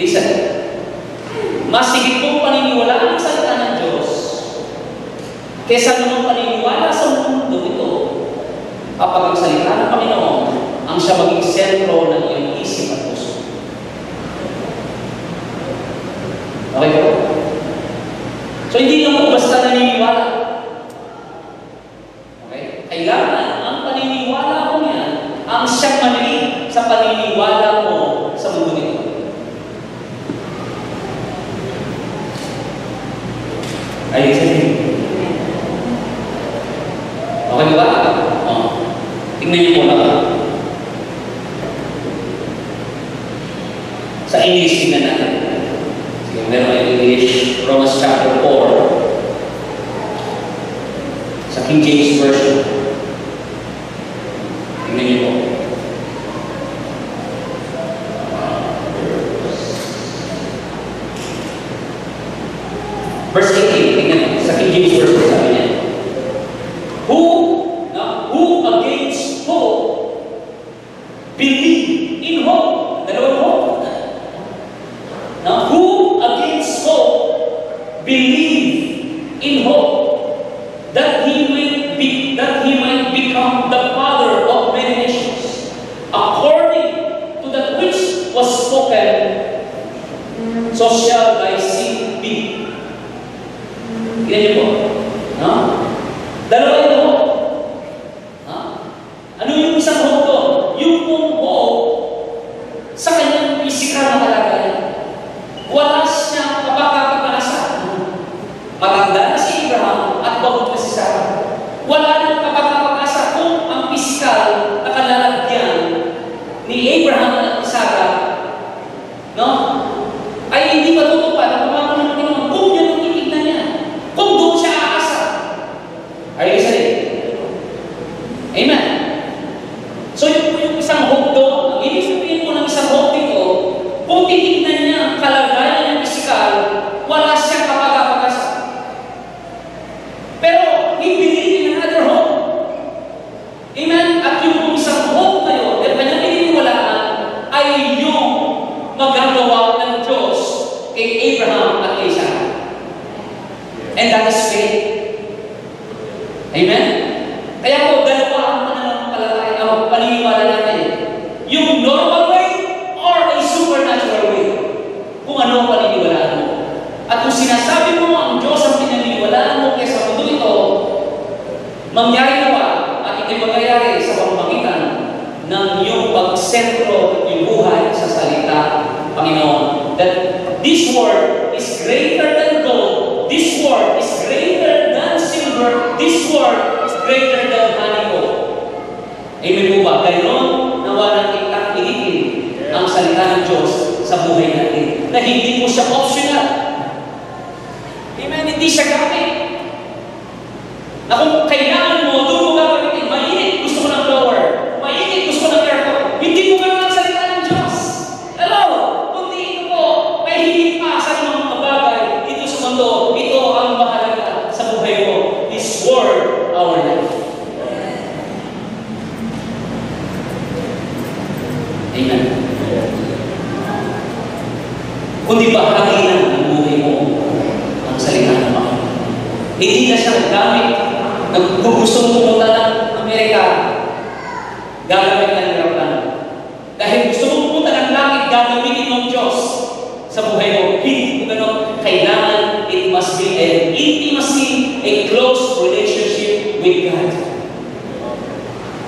Listen. Mas higit mong paniniwalaan ang salita ng Diyos kesa naman paniniwala sa mundo ito kapag ang salita ng Panginoon ang siya maging sentro ng iyong isip at puso. Okay po? So hindi lang po basta naniniwala. Okay? Kailangan ang paniniwala mo yan ang siyang mali sa paniniwala mo sa mundo nito. Ayun sa inyo. Okay ba? Tingnan niyo po na. Sa English, tingnan natin. Sige, meron ang English, Romans chapter 4. Sa King James Version. Tingnan niyo po. Verse 18, tingnan niyo. Sa King James Version, sabi niya. Who against hope believe in hope? Dalawang hope. Now, who against hope believe in hope that he might become the father of many nations, according to that which was spoken, so shall thy seed be. Tignan niyo po. No? Dalawa yung hope. Ano yung isang hope to? Yung hope sa kanyang pisikal na kalagayan. Wala siyang kapag-pag-asa. Matanda na si Abraham at bagod na si Sarah. Wala nang kapag-pag-asa kung ang pisikal na kalalagyan paniniwala natin? Yung normal way or a supernatural way? Kung ano ang paniniwalaan mo. At kung sinasabi mo ang Diyos ang pinaniniwalaan mo kaysa mundo ito, mangyari nawa at ito'y mangyayari sa pamamagitan ng iyong pagsentro yung buhay sa salita, Panginoon. That this word is greater than gold, this word is greater than silver, this word is greater than honeycomb. Amen po ba? Ganon nawa natin takilitin ang salita ng Diyos sa buhay natin. Na hindi mo siya optional. Amen? Hindi siya gamit. Na kung kailangan mo, doon mo gagamitin. Mainit, gusto ko ng blower. Mainit, gusto ko ng aircon. Hindi mo gano'n ang salita ng Diyos. Hello? Kundi ito po, may higit pa sa mga bagay dito sa mundo. Ito ang mahalaga sa buhay mo. This word, our life. Amen. Kundi bahagi na ng buhay mo ang salita ng Panginoon. Hindi na siya gamit. Kung gusto mo pumunta ng Amerika, gagamit ng aeroplano. Dahil gusto mo pumunta ng langit, gagamitin ng Diyos sa buhay mo. Hindi mo gano'n. Kailangan, it must be an intimacy, a close relationship with God.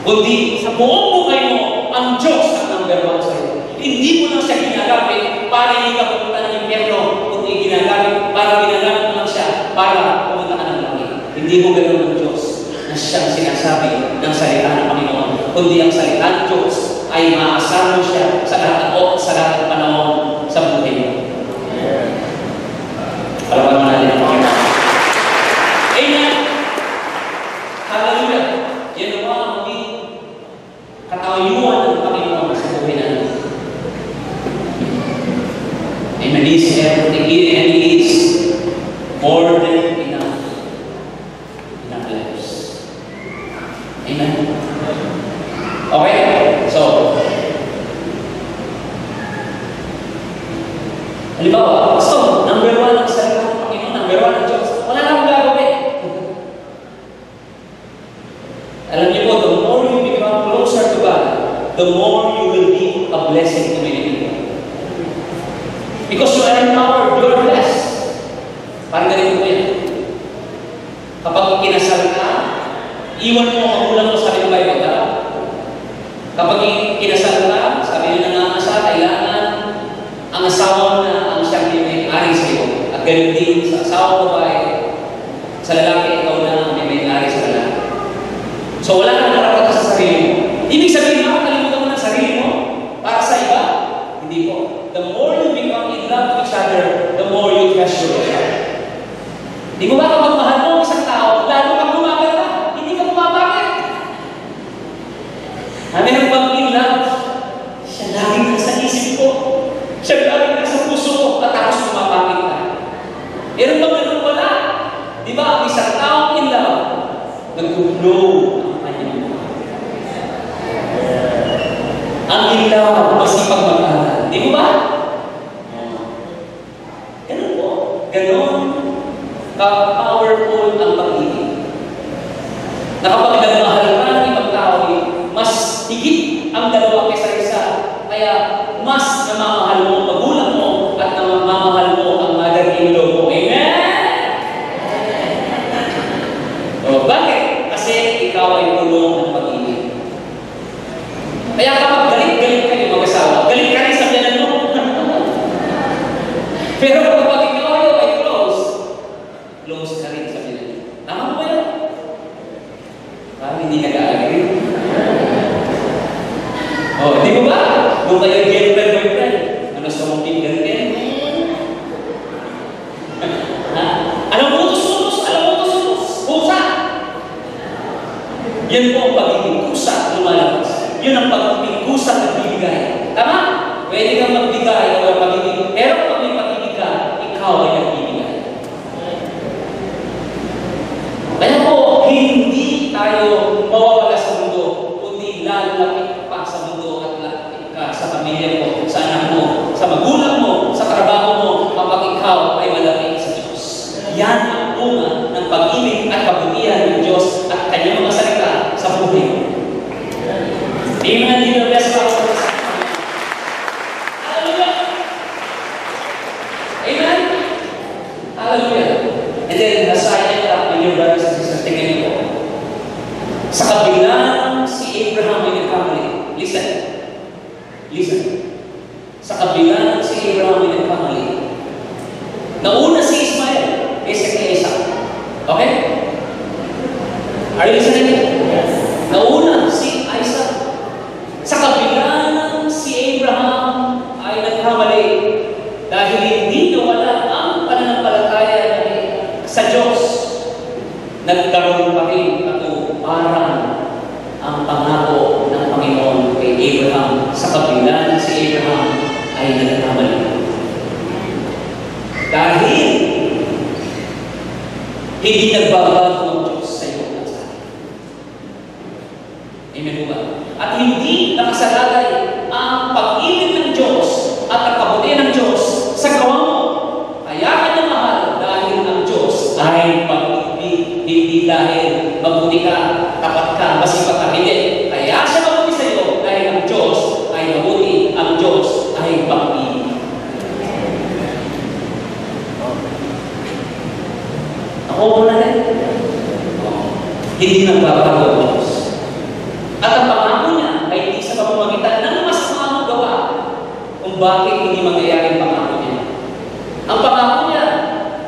Kundi sa buong buhay mo, ang Diyos ang number one sa'yo. Hindi mo lang siya ginagamit para hindi ka pumunta ng impyerno, kundi ginagamit mo lang siya para pumunta ka ng langit. Hindi mo gano'n ng Diyos na siyang sinasabi ng salita ng Panginoon. Kundi ang salita ng Diyos ay maasar mo siya sa lahat ng panahon sa buhay mo. Palapalan natin ang Panginoon. Amen! Hallelujah! Yan naman ang maging katayuan ng Panginoon sa buhay natin. Amen. It is everything, and it is more than enough in our lives. Amen. Okay, so halimbawa, gusto, number one ang salita ng Panginoon, number one ang Diyos. Wala na akong gagawin. Alam niyo po, the more you become closer to God, the more you will be a blessing to many people. Because you are empowered, you are blessed. Parang ganito po yan. Kapag kinasal ka, iwan mo ang magulang mo sa akin ng Bible ka. Kapag kinasal ka, sabi nyo na nga sa kailangan ang asawa na ang siyang may-ari sa iyo. At ganun din sa asawa babae, sa lalaki, ikaw na ang may-ari sa lalaki. So wala kang narapat sa sarili mo. Ibig sabihin mo, kalimutan mo ng sarili mo para sa iba. Hindi po. The more you become in love with each other, the more you treasure each other. Di mo ba kapag mahal mo isang tao, lalo kang gumaganda, hindi ka bumabagay. Meron bang in love? Siya laging nasa isip ko. Siya laging nasa puso ko at tapos bumabagay ka. Meron bang ganun wala? Di ba ang isang taong in love, nag-flow ang kanyang buhay. Ang in love, masipag mag-aral. Di mo ba? Ganun po. Ganun ka-powerful ang pag-ibig. Na kapag nagmahal ka ng ibang tao, mas higit ang dalawa kaysa isa. Kaya mas namamahal mo ang magulang mo at namamahal mo ang mother-in-law mo. Amen? O, bakit? Kasi ikaw ay tulong ng pag-ibig. Kaya kapag galit kayo mag-asawa, galit ka rin sa biyanan mo. Pero kapag ikaw ay close ka rin sa biyanan mo. Tama mo ba yun? Parang hindi nag-aalagay. Di mo ba? Kung kayo girlfriend, boyfriend, ano sa mong pinggan din? Alam mo utos? Pusa! Yan po ang pagiging kusa lumalabas. Yun ang pagiging kusa at bibigay. Tama? Pwede kang magbigay o magiging, pero pag may pag-ibig ka, ikaw ay nagbibigay. Kaya po, hindi tayo mawawala sa mundo, kundi lalapit pa sa mundo at lalapit ka sa pamilya mo, sa anak mo, sa magulang mo, sa trabaho mo, kapag ikaw ay malapit sa Diyos. Yan ang bunga ng pag-ibig at kabutihan ng Diyos at kanyang mga salita sa buhay mo. Amen. Give the best flowers. Hallelujah. Amen. Hallelujah. And then, as I end up with your brothers and sisters, tingnan po. Sa kabila si Abraham ay nagkamali. Listen. Listen. Sa kabila si Abraham ay nagkamali. Nauna si Ismael kaysa kay Isaac. Okay? Are you listening? Yes. Nauna si Isaac. Sa kabila ng si Abraham ay nagkamali dahil hindi nawala ang pananampalataya sa Diyos. Nagkaroon pa rin katuparan ang pangako ng Panginoon kay Abraham. Sa kabila ng si Abraham ay nagkamali. Dahil hindi nagbabago ang Diyos sa iyo at sa akin. Amen po ba? At hindi nakasalalay ang pag-ibig ng Diyos at ang kabutihan ng Diyos sa gawa mo. Kaya ka niya mahal dahil ang Diyos ay pag-ibig, hindi dahil mabuti ka, tapat ka, masipag ka, hindi. Kaya siya mabuti sa iyo dahil ang Diyos ay mabuti, ang Diyos ay pag-ibig. Ako muna rin. Hindi nagbabago ang Diyos. At ang pangako niya ay hindi sa pamamagitan ng masamang gawa kung bakit hindi mangyayari ang pangako niya. Ang pangako niya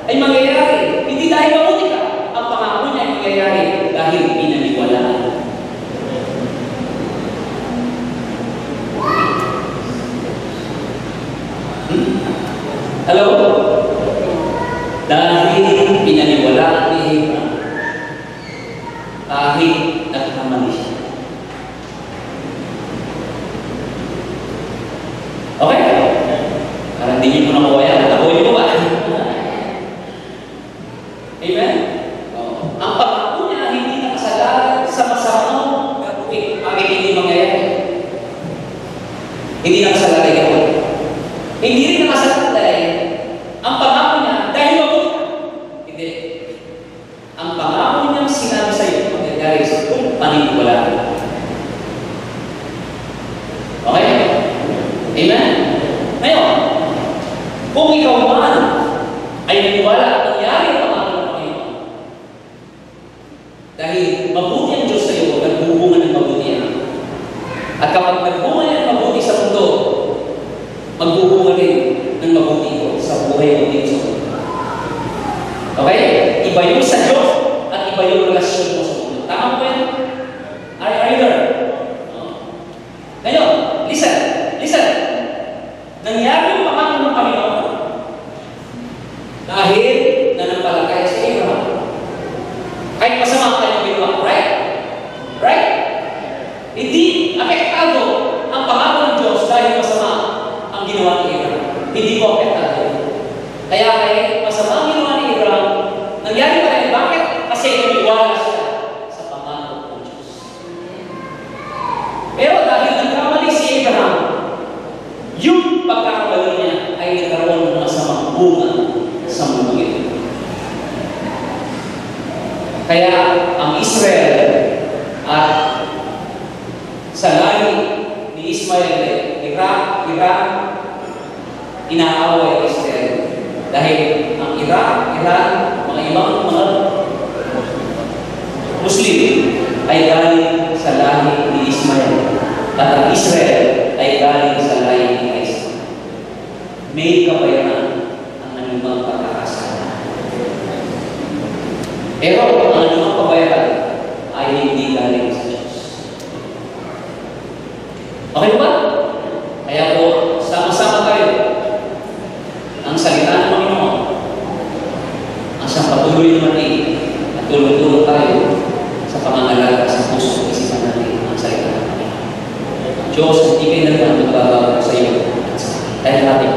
ay mangyayari hindi dahil mabuti ka. Ang pangako niya ay mangyayari dahil pinaniwalaan. Hello? Dahil pinaniwalaan ni Abraham, kahit nagkamali siya. Okay? Parang hindi niyo po nakuha yan. Nakuha niyo ba? Amen? Ang pangako niya hindi nakasalalay sa masamang gagawin. Bakit hindi mangyayari? Hindi nakasalalay gagawin. Hindi rin nakasalalay ang pangako niya dahil mabuti ka. Hindi. Ang pangako niyang sinabi sa iyo mangyayari sa kung paniniwalaan. Okay? Amen? Ngayon, kung ikaw man ay naniwala at nangyari ang pangako ng Panginoon, dahil mabuti ang Diyos sa iyo, nagbubunga ng mabuti yan. At kapag nagbunga ng mabuti sa mundo, magbubunga rin ng mabuti ito sa buhay mo dito sa mundo. Okay? Iba yung sa Diyos at iba yung relasyon mo sa mundo. Tama po yan? Are you there? Ngayon, listen. Listen. Nangyari yung pangako ng Panginoon dahil nanampalataya si Abraham. Kahit masama kanyang ginawa. Right? Right? Hindi apektado ang pangako ng Diyos dahil masama ang ginawa ni Abraham. Hindi po apektado. Kaya kahit masama ang ginawa ni Abraham, nangyari pa rin. Bakit? Kasi naniwala siya sa pangako ng Diyos. Pero dahil nagkamali si Abraham, yung pagkakamali niya ay nagkaroon ng masamang bunga sa mundo ito. Kaya ang Israel at sa lahi ni Ismael, Iraq, inaaway ang Israel. Dahil ang Iraq, Iran, mga ibang mga Muslim ay galing sa lahi ni Ismael. At ang Israel ay galing sa lahi ni Isaac. May kabayaran ang anumang pagkakasala. Pero ang anumang kabayaran ay hindi galing sa Diyos. Okay ba? Kaya po, sama-sama tayo. Ang salita ng Panginoon ang siyang patuloy naman at tulong-tulong tayo sa pangangalaga sa puso at isipan natin ang salita ng Panginoon. Diyos, hindi kayo naman magbabago sa iyo. Dahil natin